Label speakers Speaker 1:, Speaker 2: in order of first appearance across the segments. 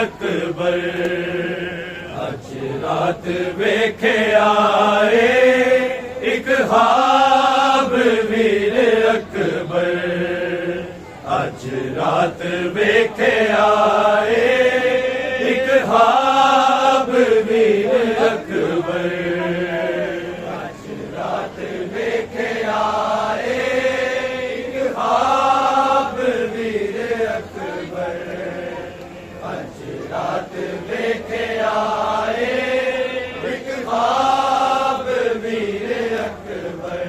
Speaker 1: अकबर अज रात वेखे आए एक ख्वाब वीर अकबर अज रात वेखे आए एक ख्वाब वीर अकबर अज रात वेखे आए एक ख्वाब वीर अकबर अज रात वेखे आए एक ख्वाब वीर अकबर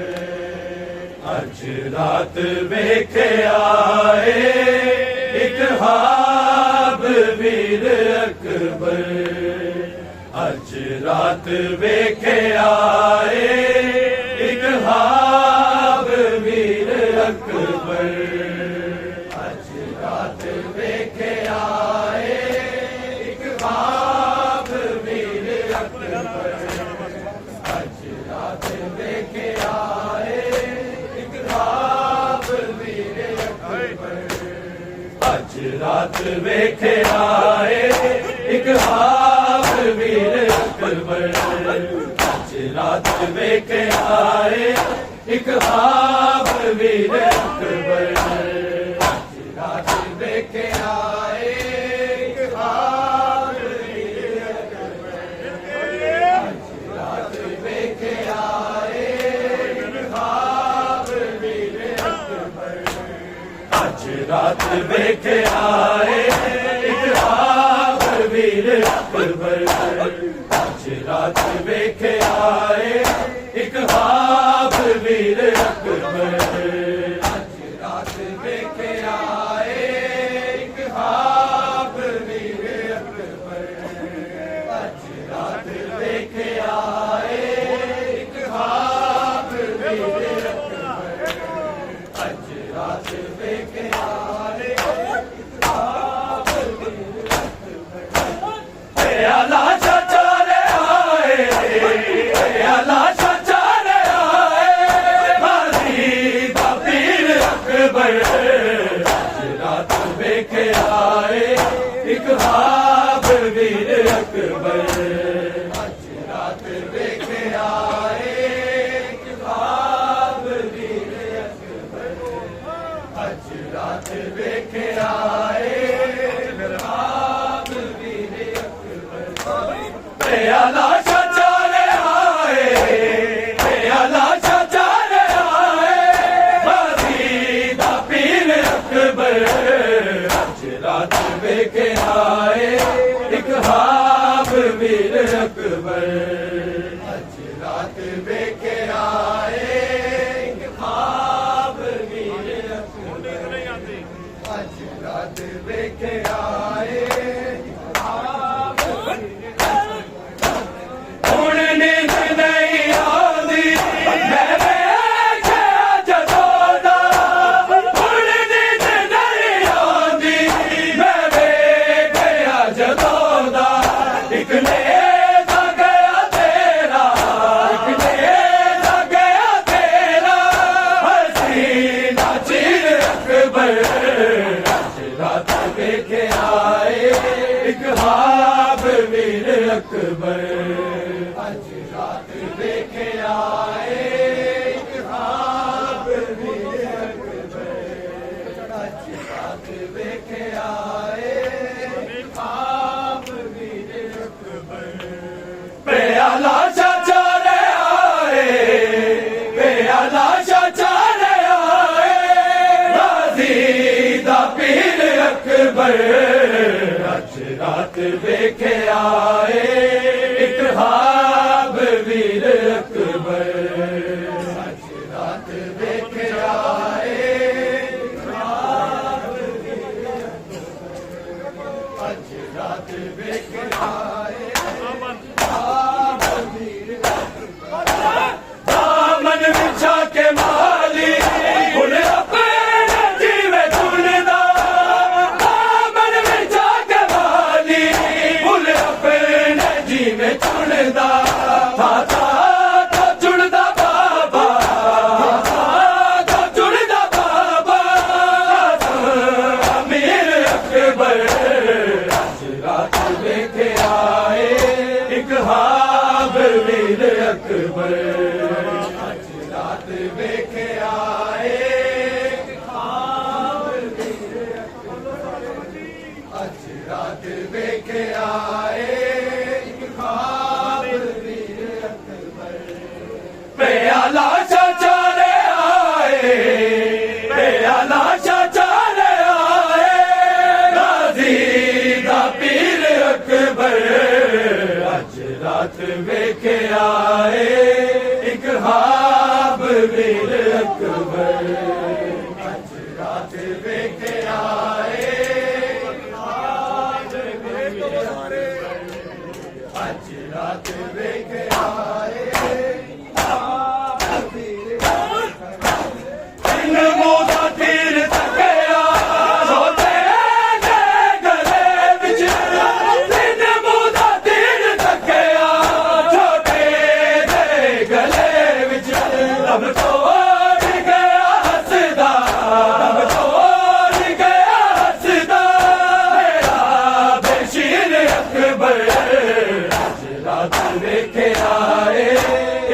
Speaker 1: अज रात वेखे आए एक ख्वाब वीर अकबर अज रात वेखे आए एक ख्वाब वीर अकबर अज रात वेखे आए एक ख्वाब वीर अकबर अज रात वेखे आए एक ख्वाब वीर अकबर अज रात वेखे आए एक ख्वाब वीर अकबर अज रात वेखे आए एक ख्वाब वीर अकबर अज रात वेखे आए एक ख्वाब वीर अकबर अज रात वेखे आए एक ख्वाब वीर अकबर अज रात वेखे आए एक ख्वाब वीर अकबर अज रात वेखे आए एक ख्वाब वीर अकबर अज रात वेखे आए एक ख्वाब वीर अकबर अज रात वेखे आए एक ख्वाब वीर अकबर अज रात वेखे आए एक ख्वाब वीर अकबर आला चाचा रे आए आला चाचा रे आए बाजी दा पीर अकबर अज रात वेखे आए एक ख्वाब वीर अकबर अज रात वेखे आए एक ख्वाब वीर अकबर अज रात वेखे आए एक ख्वाब वीर अकबर आला चाचा रे आए आला चाचा रे आए बाजी दा पीर अकबर अज रात वेखे आए एक ख्वाब वीर अकबर अज रात वेखे आए एक ख्वाब वीर अकबर अज रात वेखे आए एक ख्वाब वीर हुण नींद नहीं आंदी मैं वेख्या जदों दा हुण नींद नहीं आंदी मैं वेख्या जदों दा एक नेता गया तेरा एक नेता गया तेरा हसीना चीर अकबर अज रात वेखे आए एक ख्वाब वीर अकबर अज रात वेखे आए एक ख्वाब वीर अकबर अज रात वेखे आए एक ख्वाब वीर अकबर प्याला चाचा रे आए प्याला चाचा रे आए गाजी दा पीर अकबर अज रात वेखे आए एक ख्वाब वीर अकबर अज रात वेखे आए एक ख्वाब वीर अकबर अज रात वेखे आए ख्वाब वीर अकबर दामन बिछा के माली हुण अपने जीवे चुनदा दामन बिछा के माली हुण अपने जीवे चुनदा था तो चुनदा बाबा तो चुनदा बाबा अमीर अकबर अज रात लेके आए एक ख्वाब वीर अकबर। प्याला चाचा ले आए, प्याला चाचा ले आए, गाजी दा पीर अकबर। अज रात वेखे आए एक ख्वाब वीर अकबर। अज रात वेखे आए आज रात वेखे आए इन मोदा तीर तकया छोटे दे गले विच। इन मोदा तीर तकया छोटे दे गले विच। रब तोड़ गया हसदा, रब तोड़ गया हसदा मेरा बेशीर अकबर। रात वेखे आए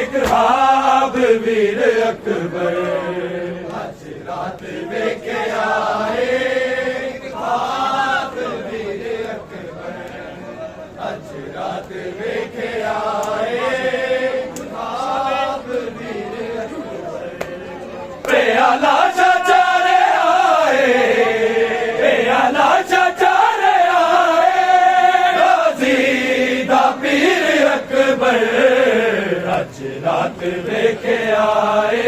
Speaker 1: एक ख्वाब वीर अकबर। आज रात वेखे आए एक ख्वाब वीर अकबर। आज रात वेखे आए एक ख्वाब वीर अकबर। प्याला चाचा ले आए, प्याला चाचा ले आए, गाजी दा पीर अकबर। आज रात वेखे आए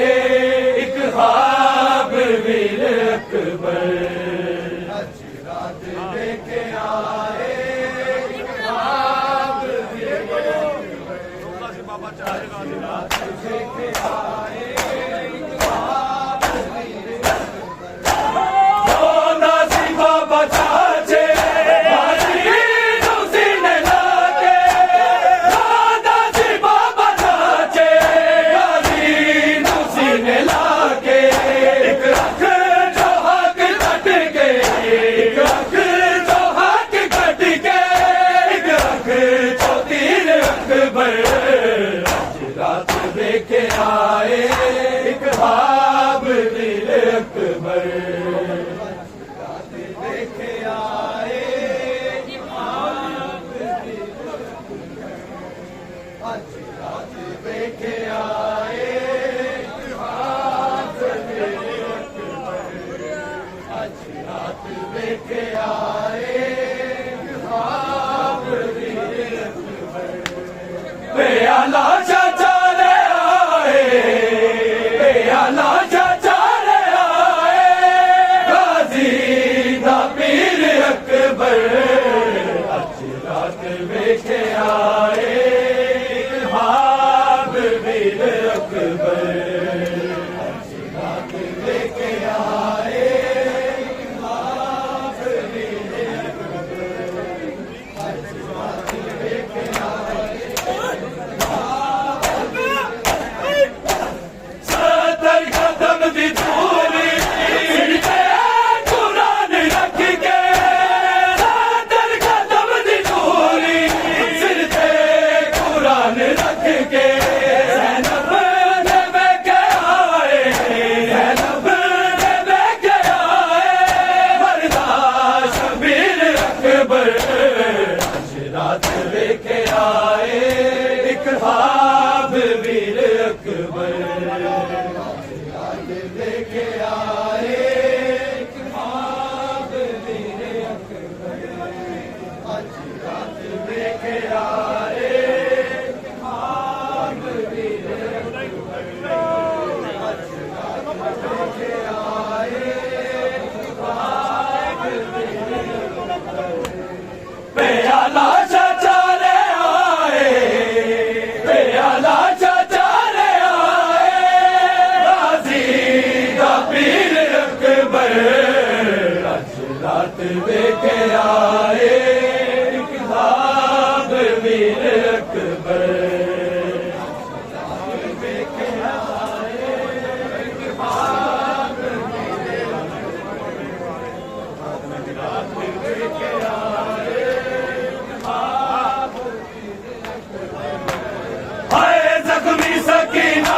Speaker 1: एक ख्वाब वीर अकबर। आज रात वेखे आए एक ख्वाब वीर अकबर। आज रात वेखे आए एक ख्वाब वीर अकबर। सोना सी बाबा चाचे वेखे आए एक ख्वाब वीर अकबर। रात वेखे आए एक ख्वाब वीर अकबर। आज रात वेखे आए एक ख्वाब वीर अकबर। आज रात वेखे आए एक ख्वाब वीर अकबर। प्याला चाचा ले आए, प्याला चाचा ले आए, गाजी दा पीर अकबर। आज रात वेखे आए एक ख्वाब वीर अकबर। आज रात वेखे आए एक ख्वाब वीर अकबर। आज रात वेखे आए दी धूली सिर पे कुरान रख के। सादर कदम दी धूली सिर पे कुरान रख के। ज़ैनब ने वेखे आए, ज़ैनब ने वेखे आए, मर्दा शबीर अकबर। आज रात वेखे आए एक ख्वाब वीर अकबर। लेके आए एक ख्वाब वीर अकबर। आज रात लेके आए एक ख्वाब वीर अकबर। आज रात लेके आए एक ख्वाब वीर अकबर। प्याला चाचा ले आए, प्याला चाचा ले आए, गाजी पीर अकबर। आज रात वेखे आए एक ख्वाब वीर अकबर। आज वेखे आए एक ख्वाब वीर अकबर। रात वेखे आए एक ख्वाब वीर अकबर। हाय जख्मी सकीना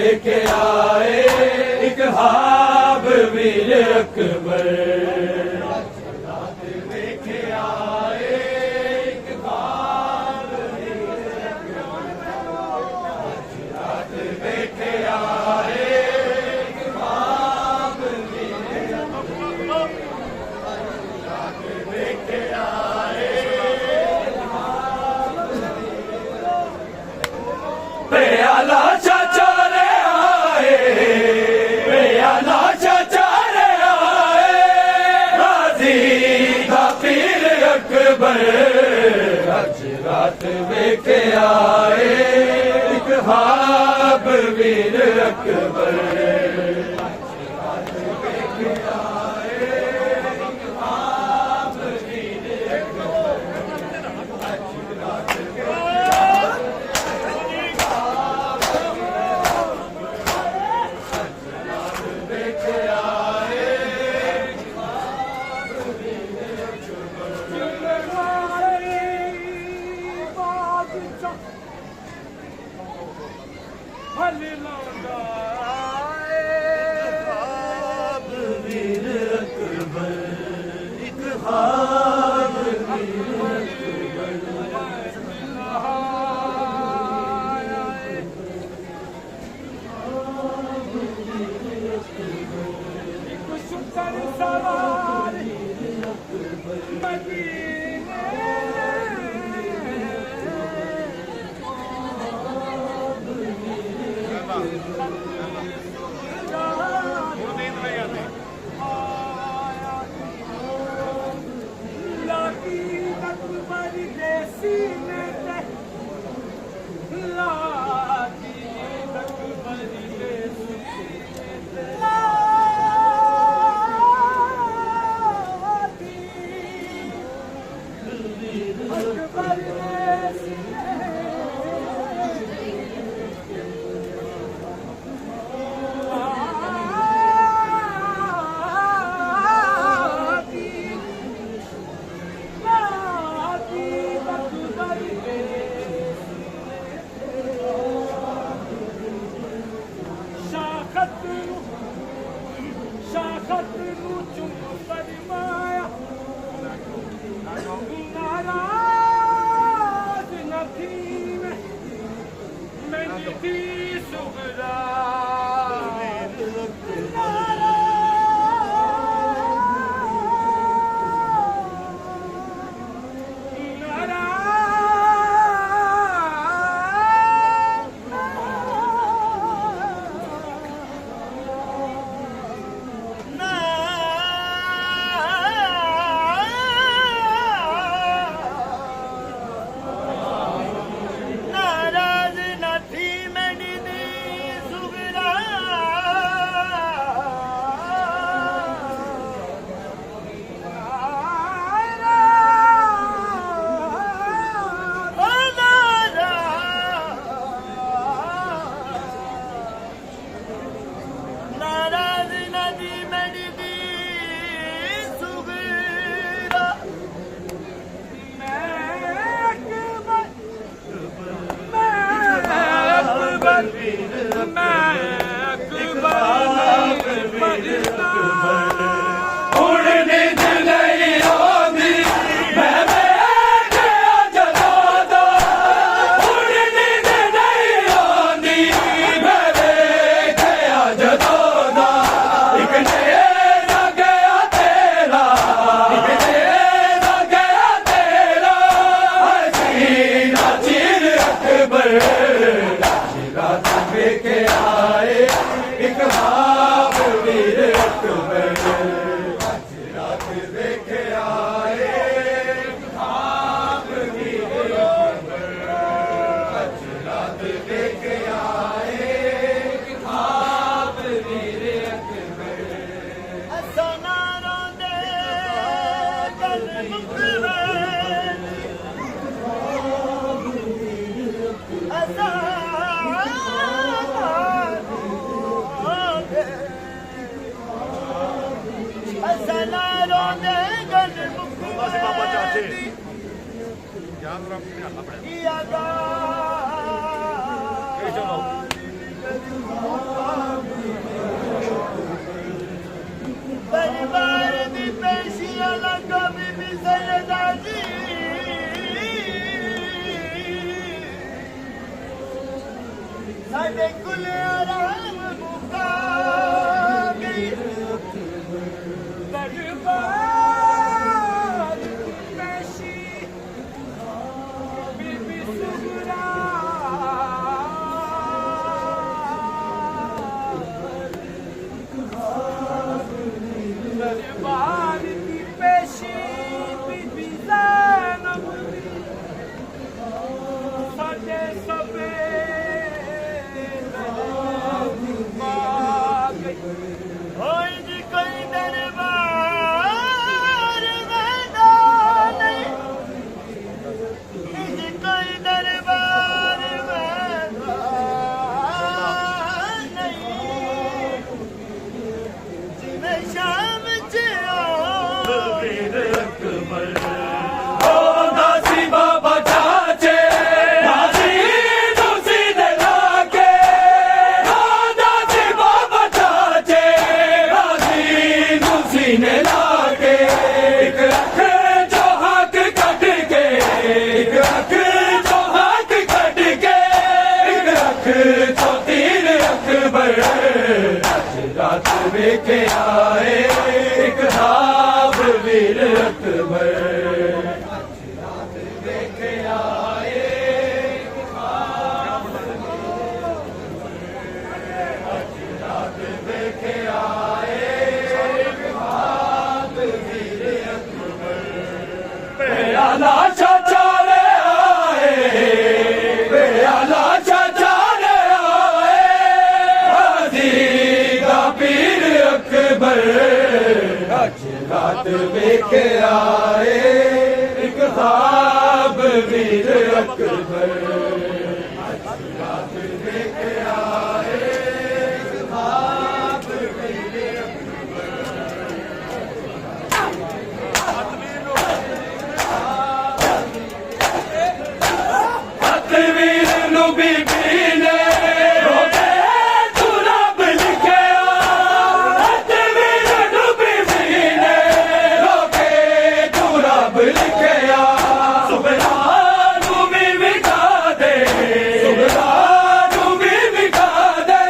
Speaker 1: लेके आए एक हाब वीर अकबर लेके आए एक हाब वीर अकबर लेके आए एक हाब वीर अकबर लेके आए प्याला चाचा रे आए प्याला चाचा रे आए गाजी दा पीर अकबर अज रात वेखे आए एक हाब वीर अकबर
Speaker 2: याद ਸਾਡੇ ਕੁਲ ਆਰਾਮ ਮੁਕਾ ਗਈ ਦਰਬਾਰ ਪੈਸ਼ੀ ਬੀਬੀ ਸੁਗਰਾ ਦਰਬਾਰ ਦੀ ਪੈਸ਼ੀ ਬੀਬੀ ਜ਼ੈਨਬ ਸਾਡੇ ਸਭੇ ਹੋਈ ਜੀ ਕੋਈ ਦਰਬਾਰ ਵੈਦਾ ਨਹੀਂ ਜੀ ਕੋਈ ਦਰਬਾਰ ਵੈਦਾ ਨਹੀਂ ਜਿਵੇਂ ਸ਼ਾਮ ਚ
Speaker 1: ਵੀਰ ਅਕਬਰ ਹੋਂਦਾ ਸੀ ਬਾਬਾ ਚਾਚੇ ਨਾਜ਼ੀ ਤੁਸੀਂ ਦੇ ਲਾਗੇ ਹੋਂਦਾ ਸੀ ਬਾਬਾ ਚਾਚੇ ਨਾਜ਼ੀ ਤੁਸੀਂ ਨੇ ਲਾਗੇ ਇੱਕ ਅੱਖ ਚੋਂ ਹੱਕ ਕੱਢ ਕੇ ਇੱਕ ਅੱਖ ਚੋਂ ਹੱਕ ਕੱਢ ਕੇ ਇੱਕ ਅੱਖ ਚੋਂ ਤੀਰ ਅਕਬਰ ਅੱਜ ਰਾਤ ਵੇਖੇ ਆਏ ਇੱਕ ਖਾਬ ਵੀਰ ਅਕਬਰ प्याला चाचा रे आए प्याला चाचा रे आए हाजी दा पीर अकबर अज रात वेख आए एक ख्वाब वीर अकबर अज रात वेख आए एक ख्वाब वीर तकबीर नु बीबी ने रोके तू रब लिखिया तकबीर नु बीबी ने रोके तू रब लिखिया सुबह नु भी विखा दे सुबह नु भी विखा दे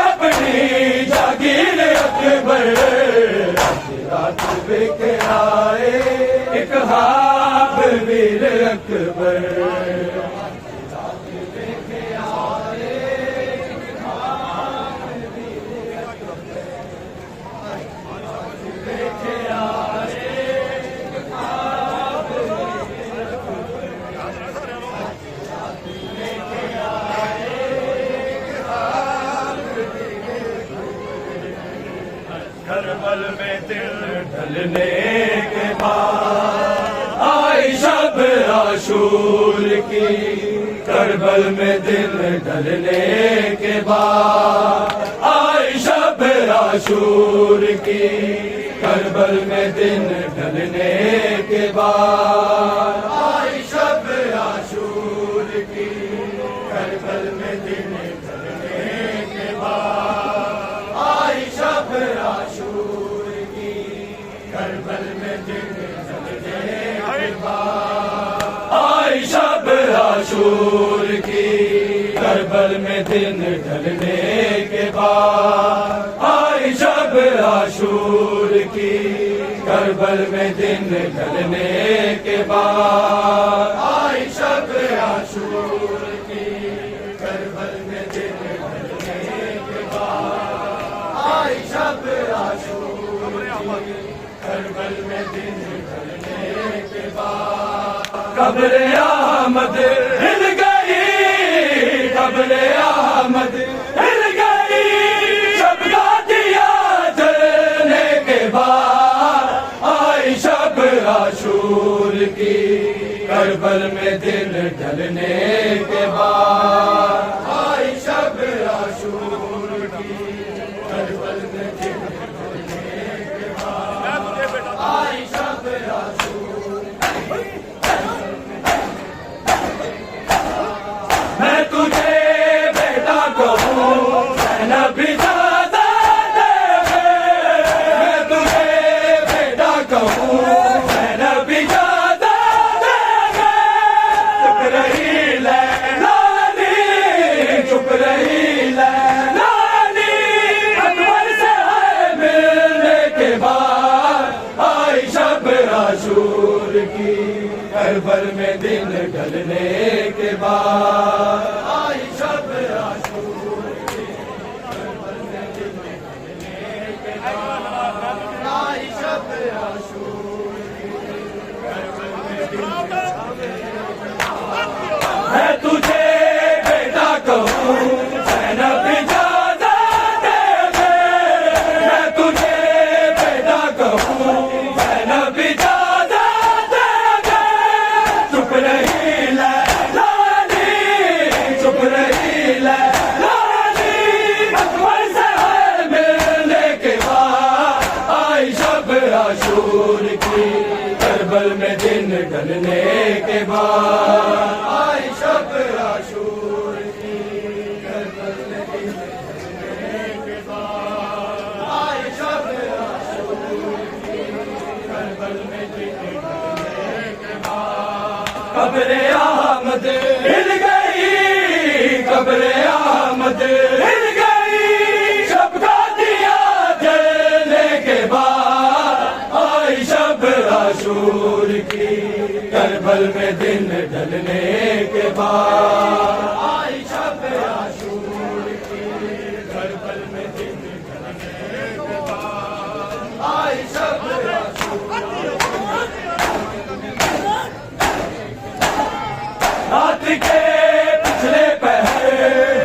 Speaker 1: अपनी जागीर अकबर रात वेख आए एक ख्वाब वीर अकबर करबल में दिल ढलने के बाद आई शब आशूर की करबल में दिल ढलने के बाद आई शब आशूर की करबल में दिन ढलने के बाद आई शब आशूर की करबल में दिन ढलने के बाद आई शब आशूर की करबल में दिन ढलने के बाद आई शब आशूर की करबल में दिन ढलने के बाद आई शब आशूर की करबल में दिन ढलने के बाद आई शब आशूर की करबल में दिन ढलने के बाद आई शब आशूर की करबल में दिन ढलने के बाद कब्र अहमद हिल गई कब्र अहमद हिल गई शब दिया जलने के बाद आई शब आशूर की करबल में दिन ढलने के बाद आई शब आशूर की करबल में दिन ढलने के बाद आई शब आशूर मैं तुझे बेटा कहूँ नबी दादा मैं तुझे बेटा कहूँ नबी दादा करबल में दिन ढलने के बाद आई शब आशूर की, करबल में दिन ढलने के बाद आई शब आशूर की, करबल में दिन मैं तुझे बेटा कहूँ ज़ैनब इजाज़त दे दे, मैं तुझे बेटा कहूँ ज़ैनब इजाज़त दे दे, चुप रही लैलानी, चुप रही लैलानी, अकबर से है मिलने के बाद आई शब आशूर की, करबल में दिन ढलने के बाद आई शब आशूर की, करबल में दिन ढलने के बाद आई शब आशूर की, करबल में दिन ढलने के बाद कब्रे अहमद हिल गई, कब्रे अहमद हिल गई, शब का दिया जलने के बाद आई शब आशूर की, करबल में दिन ढलने के बाद आई शब आशूर की, करबल में दिन ढलने के बाद आई शब आशूर की। रात के पिछले पहर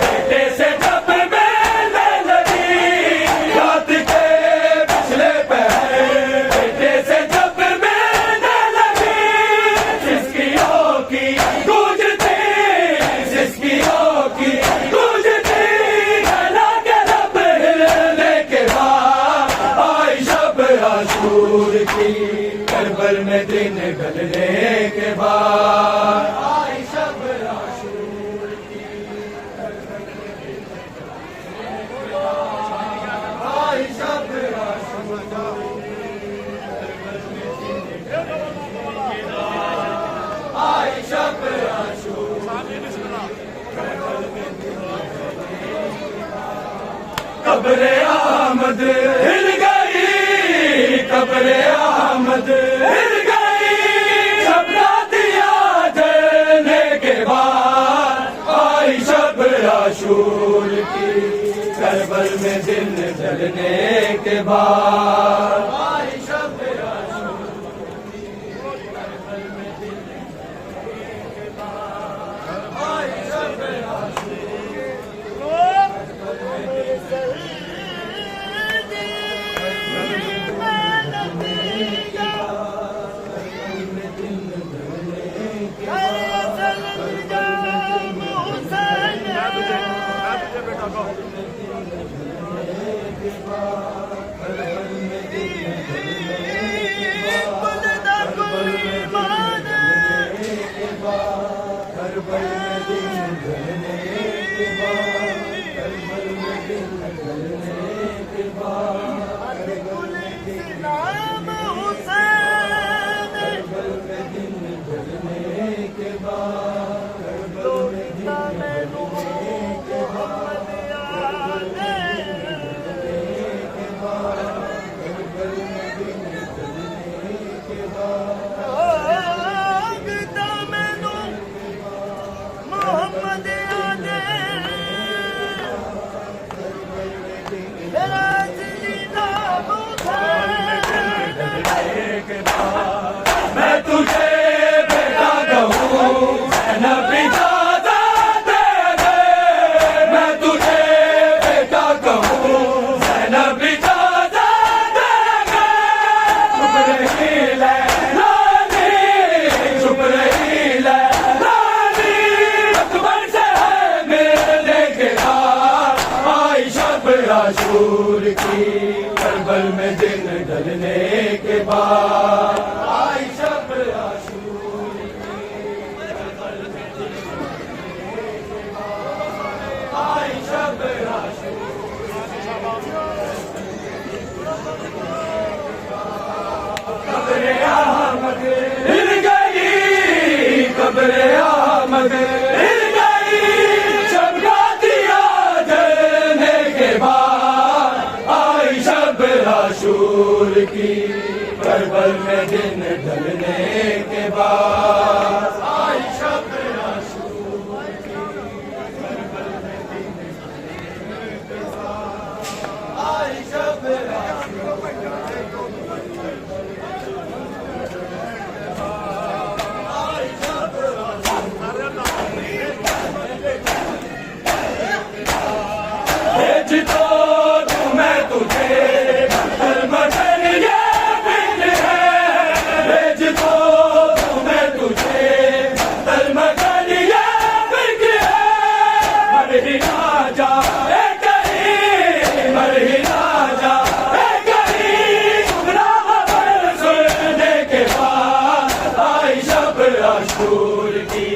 Speaker 1: बेटे से जब मैंने लगी, रात के पिछले पहर बेटे से जब मैंने लगी, सिसकियों की गूंजती, सिसकियों की गूंजती, गला के लब हिलने के बाद आई शब आशूर की, करबल में दिन ढलने के बाद आई शब आशूर की, आई शब आशूर आई शब आशूर, कब्रे अहमद हिल गई, कब्रे अहमद हिल गई, शब दिया जलने के बाद आई शब आशूर की, करबल में दिन ढलने के बाद आई शब आशूर की, करबल में दिन ढलने के बाद आई शब आशूर मैं तुझे बेटा कहूँ ज़ैनब इजाज़त दे दे, मैं तुझे बेटा कहूँ ज़ैनब इजाज़त दे दे, चुप रही लैलानी, चुप रही लैलानी, अकबर से है मिलने के बाद आई शब आशूर की, करबल में दिन ढलने के बाद आई शब आशूर की, करबल में दिन ढलने के बाद आई शब आशूर कब्रे अहमद हिल गई, कब्रे अहमद हिल गई, शब दिया जलने के बाद आई शब आशूर की, करबल में दिन ढलने के बाद भेजतो तू मैं तुझे मगर ये फिक्र है भेजतो तू मैं तुझे मगर ये फिक्र है मर ही ना जाए कहीं मर ही ना जाए कहीं गुमराह खबर सुनने के बाद आई शब आशूर की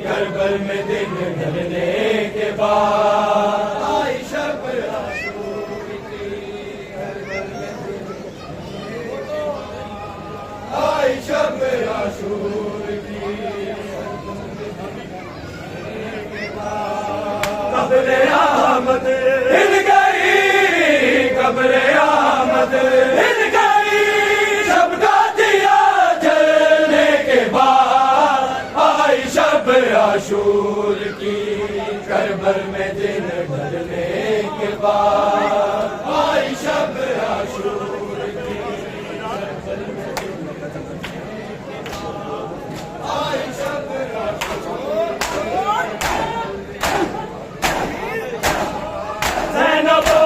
Speaker 1: करबल में दिन ढलने के बाद आई शब आशूर की करबल में आई शब आशूर की कब्र आमद हिल गई कब्र आमद हिल गई शब का दिया जलने के बाद आई शब आशूर की करबल में दिन ढलने के बाद आई शब आशूर की करबल में दिन ढलने के बाद आई शब आशूर Stand up!